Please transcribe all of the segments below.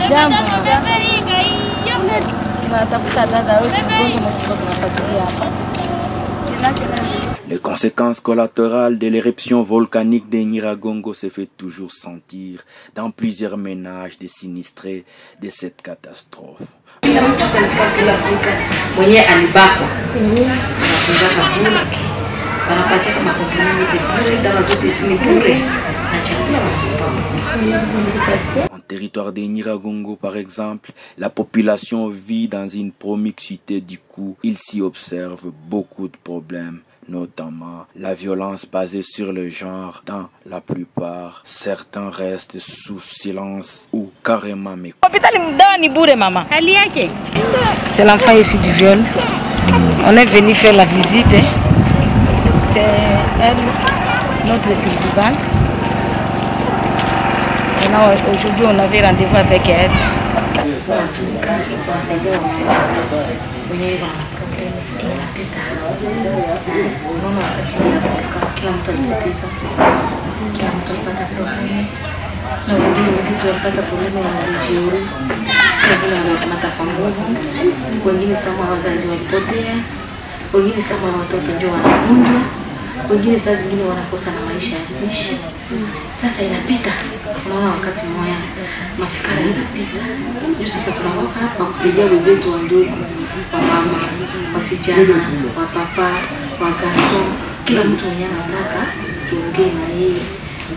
Jambo. Tunatafuta dada wetu mgonjwa mmoja tunafuatilia hapa. Les conséquences collatérales de l'éruption volcanique de Nyiragongo se fait toujours sentir dans plusieurs ménages des sinistrés de cette catastrophe. En territoire de Nyiragongo, par exemple, la population vit dans une promiscuité. Du coup, il s'y observe beaucoup de problèmes, notamment la violence basée sur le genre dans la plupart. Certains restent sous silence ou carrément méconnus. C'est l'enfant ici du viol. On est venu faire la visite. C'est elle, notre survivante. Aujourd'hui, on avait rendez-vous avec elle. Wengine saa zingine wanakosa na maisha ya kuishi. Sasa inapita, unaona wakati mmoja mafikara inapita. Ndio sasa tunaoka hapa kusaidia wenzetu wa ndugu, wa mama, wasichana, wa papa, wa gato, kila mtu mwenye anataka tuongee na yeye.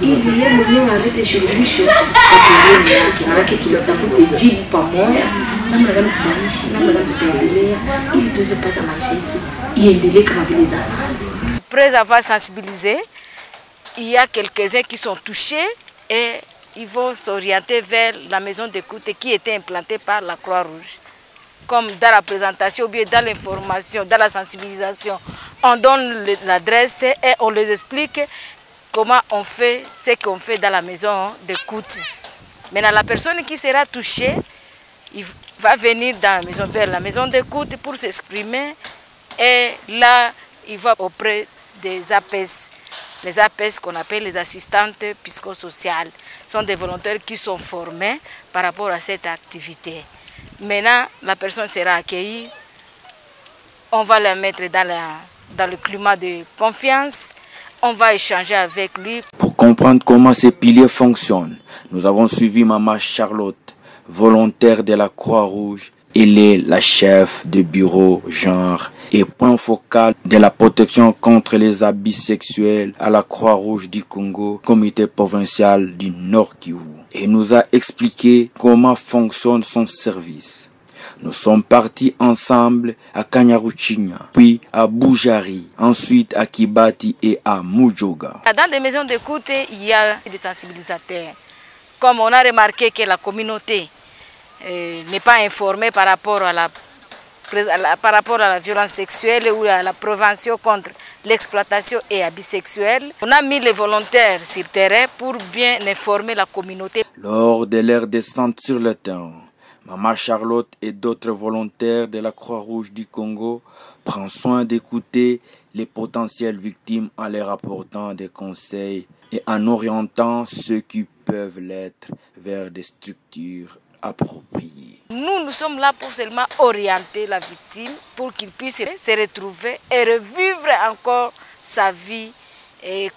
Ili yeye mwenyewe alete suluhisho kwa problemu yake. Maana tunatafuta jibu pamoja, namna gani tutaishi, namna gani tutaendelea ili tuweze kupata maisha yetu iendelee kama vile zamani. Après avoir sensibilisé, il y a quelques-uns qui sont touchés et ils vont s'orienter vers la maison d'écoute qui était implantée par la Croix-Rouge. Comme dans la présentation ou bien dans l'information, dans la sensibilisation, on donne l'adresse et on les explique comment on fait ce qu'on fait dans la maison d'écoute. Maintenant, la personne qui sera touchée, il va venir vers la maison d'écoute pour s'exprimer et là, il va auprès des APS. Les APS qu'on appelle les assistantes psychosociales sont des volontaires qui sont formés par rapport à cette activité. Maintenant, la personne sera accueillie, on va la mettre dans le climat de confiance, on va échanger avec lui. Pour comprendre comment ces piliers fonctionnent, nous avons suivi Maman Charlotte, volontaire de la Croix-Rouge. Elle est la chef de bureau genre et point focal de la protection contre les abus sexuels à la Croix-Rouge du Congo, comité provincial du Nord Kivu. Et nous a expliqué comment fonctionne son service. Nous sommes partis ensemble à Kanyaruchinya, puis à Boujari, ensuite à Kibati et à Mujoga. Dans des maisons d'écoute, il y a des sensibilisateurs. Comme on a remarqué que la communauté n'est pas informée par rapport à la violence sexuelle ou à la prévention contre l'exploitation et abus sexuels. On a mis les volontaires sur terrain pour bien informer la communauté. Lors de leur descente sur le terrain, Maman Charlotte et d'autres volontaires de la Croix-Rouge du Congo prennent soin d'écouter les potentielles victimes en leur apportant des conseils et en orientant ceux qui peuvent l'être vers des structures appropriées. Nous sommes là pour seulement orienter la victime pour qu'il puisse se retrouver et revivre encore sa vie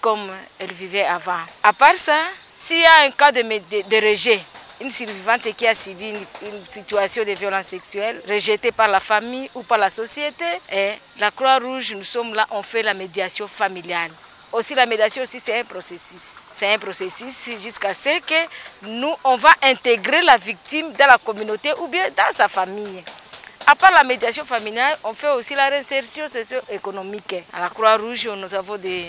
comme elle vivait avant. À part ça, s'il y a un cas de rejet, une survivante qui a subi une situation de violence sexuelle, rejetée par la famille ou par la société, et la Croix-Rouge, nous sommes là, on fait la médiation familiale. Aussi la médiation aussi c'est un processus. C'est un processus jusqu'à ce que nous, on va intégrer la victime dans la communauté ou bien dans sa famille. À part la médiation familiale, on fait aussi la réinsertion socio-économique. À la Croix-Rouge, nous avons des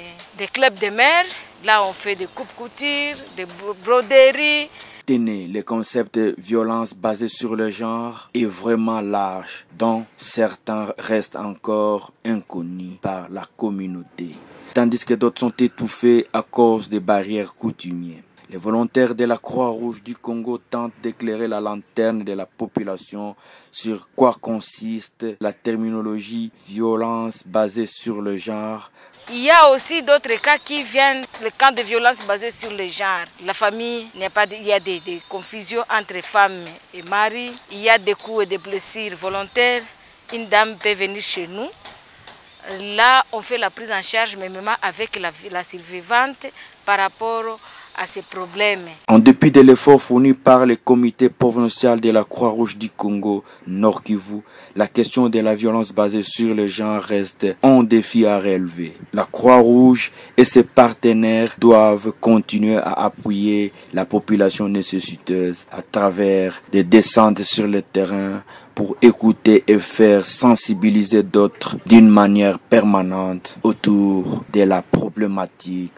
clubs de mères. Là, on fait des coupes-coutures, des broderies. Tenez, le concept de violence basée sur le genre est vraiment large, dont certains restent encore inconnus par la communauté, tandis que d'autres sont étouffés à cause des barrières coutumières. Les volontaires de la Croix-Rouge du Congo tentent d'éclairer la lanterne de la population sur quoi consiste la terminologie violence basée sur le genre. Il y a aussi d'autres cas qui viennent, le cas de violence basée sur le genre. La famille, il y a des confusions entre femmes et maris, il y a des coups et des blessures volontaires. Une dame peut venir chez nous. Là, on fait la prise en charge, mais même avec la survivante par rapport à ces problèmes. En dépit de l'effort fourni par le comité provincial de la Croix-Rouge du Congo, Nord Kivu, la question de la violence basée sur le genre reste un défi à relever. La Croix-Rouge et ses partenaires doivent continuer à appuyer la population nécessiteuse à travers des descentes sur le terrain pour écouter et faire sensibiliser d'autres d'une manière permanente autour de la problématique.